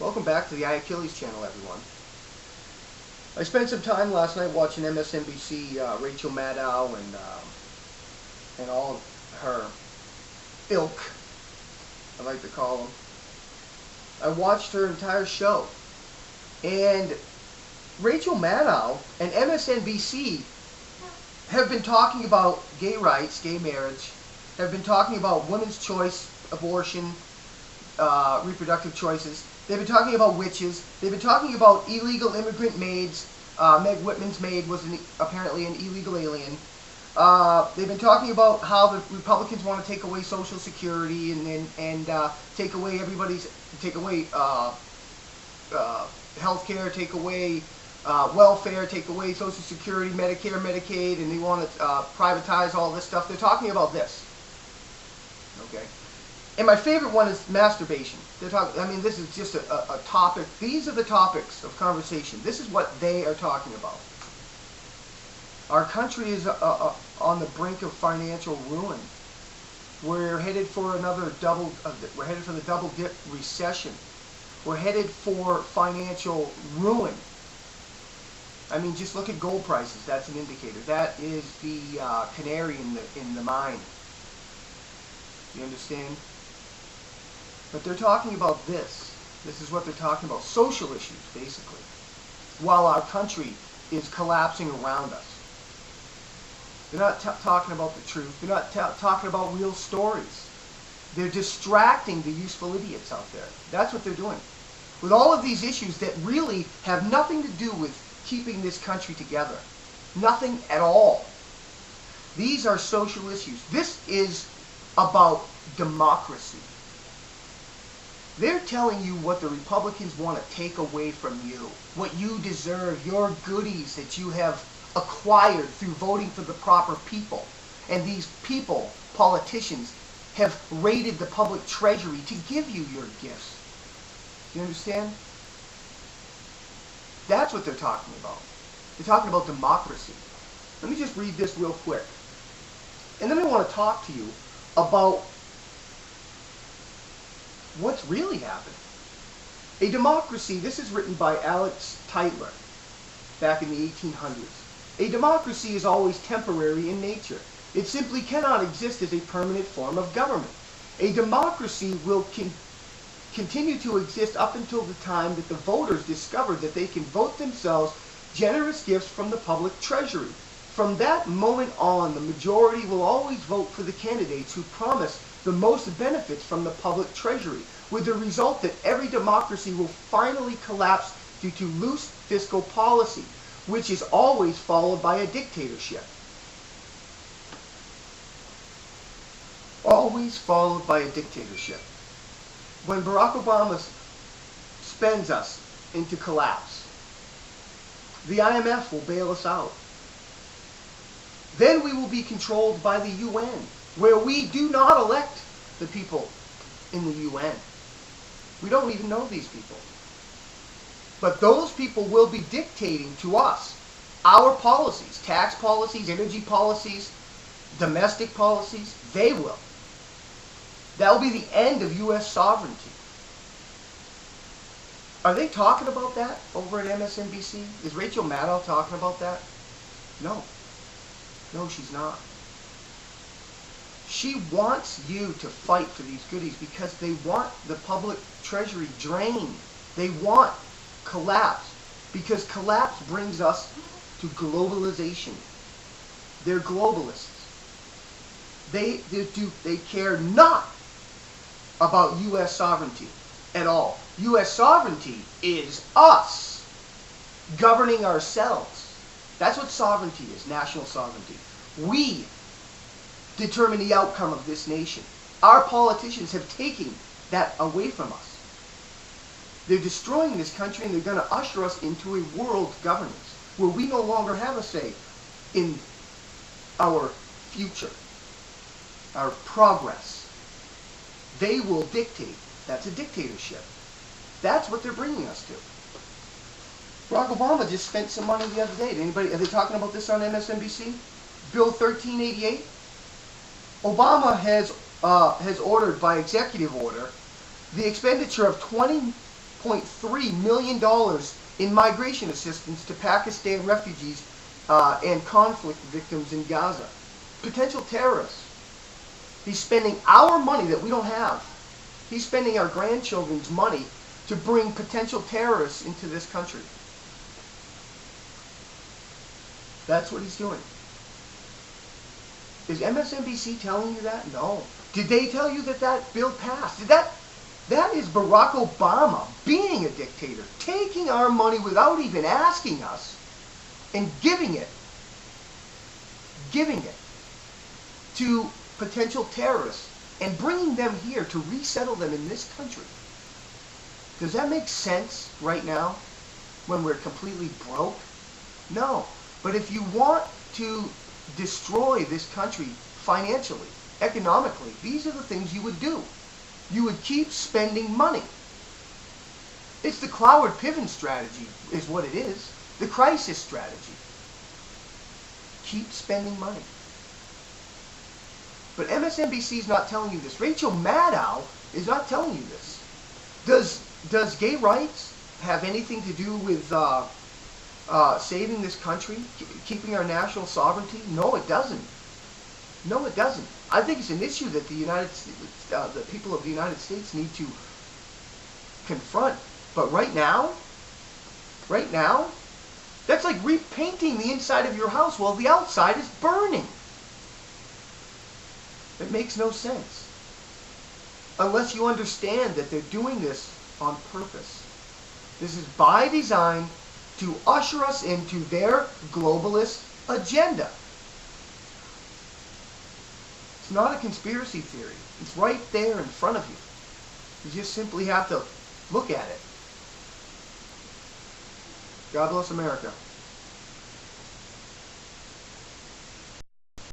Welcome back to the iAchilles channel, everyone. I spent some time last night watching MSNBC, Rachel Maddow and all of her ilk, I like to call them. I watched her entire show, and Rachel Maddow and MSNBC have been talking about gay rights, gay marriage, have been talking about women's choice, abortion, reproductive choices. They've been talking about witches. They've been talking about illegal immigrant maids. Meg Whitman's maid was apparently an illegal alien. They've been talking about how the Republicans want to take away Social Security and take away health care, take away welfare, take away Social Security, Medicare, Medicaid, and they want to privatize all this stuff. They're talking about this. Okay. And my favorite one is masturbation. They're talking. I mean, this is just a topic. These are the topics of conversation. This is what they are talking about. Our country is on the brink of financial ruin. We're headed for another double. We're headed for the double dip recession. We're headed for financial ruin. I mean, just look at gold prices. That's an indicator. That is the canary in the mine. You understand? But they're talking about this. This is what they're talking about. Social issues, basically. While our country is collapsing around us. They're not talking about the truth. They're not talking about real stories. They're distracting the useful idiots out there. That's what they're doing. With all of these issues that really have nothing to do with keeping this country together. Nothing at all. These are social issues. This is about democracy. They're telling you what the Republicans want to take away from you, what you deserve, your goodies that you have acquired through voting for the proper people. And these people, politicians, have raided the public treasury to give you your gifts. You understand? That's what they're talking about. They're talking about democracy. Let me just read this real quick. And then I want to talk to you about what's really happening. A democracy, this is written by Alex Tytler back in the 1800s. A democracy is always temporary in nature. It simply cannot exist as a permanent form of government. A democracy will continue to exist up until the time that the voters discover that they can vote themselves generous gifts from the public treasury. From that moment on, the majority will always vote for the candidates who promise the most benefits from the public treasury, with the result that every democracy will finally collapse due to loose fiscal policy, which is always followed by a dictatorship. Always followed by a dictatorship. When Barack Obama spends us into collapse, the IMF will bail us out. Then we will be controlled by the UN, where we do not elect the people in the UN. We don't even know these people. But those people will be dictating to us our policies, tax policies, energy policies, domestic policies. They will. That will be the end of U.S. sovereignty. Are they talking about that over at MSNBC? Is Rachel Maddow talking about that? No. No, she's not. She wants you to fight for these goodies because they want the public treasury drained. They want collapse because collapse brings us to globalization. They're globalists. They care not about U.S. sovereignty at all. U.S. sovereignty is us governing ourselves. That's what sovereignty is, national sovereignty. We determine the outcome of this nation. Our politicians have taken that away from us. They're destroying this country and they're going to usher us into a world governance where we no longer have a say in our future, our progress. They will dictate. That's a dictatorship. That's what they're bringing us to. Barack Obama just spent some money the other day. Are they talking about this on MSNBC? Bill 1388. Obama has ordered by executive order the expenditure of $20 $6.3 million in migration assistance to Pakistan refugees and conflict victims in Gaza. Potential terrorists. He's spending our money that we don't have. He's spending our grandchildren's money to bring potential terrorists into this country. That's what he's doing. Is MSNBC telling you that? No. Did they tell you that that bill passed? That is Barack Obama being a dictator, taking our money without even asking us and giving it to potential terrorists and bringing them here to resettle them in this country. Does that make sense right now when we're completely broke? No. But if you want to destroy this country financially, economically, these are the things you would do. You would keep spending money. It's the Cloward-Piven strategy is what it is. The crisis strategy. Keep spending money. But MSNBC is not telling you this. Rachel Maddow is not telling you this. Does gay rights have anything to do with saving this country, keeping our national sovereignty? No, it doesn't. No, it doesn't. I think it's an issue that the people of the United States need to confront. But right now, that's like repainting the inside of your house while the outside is burning. It makes no sense. Unless you understand that they're doing this on purpose. This is by design to usher us into their globalist agenda. It's not a conspiracy theory. It's right there in front of you. You just simply have to look at it. God bless America.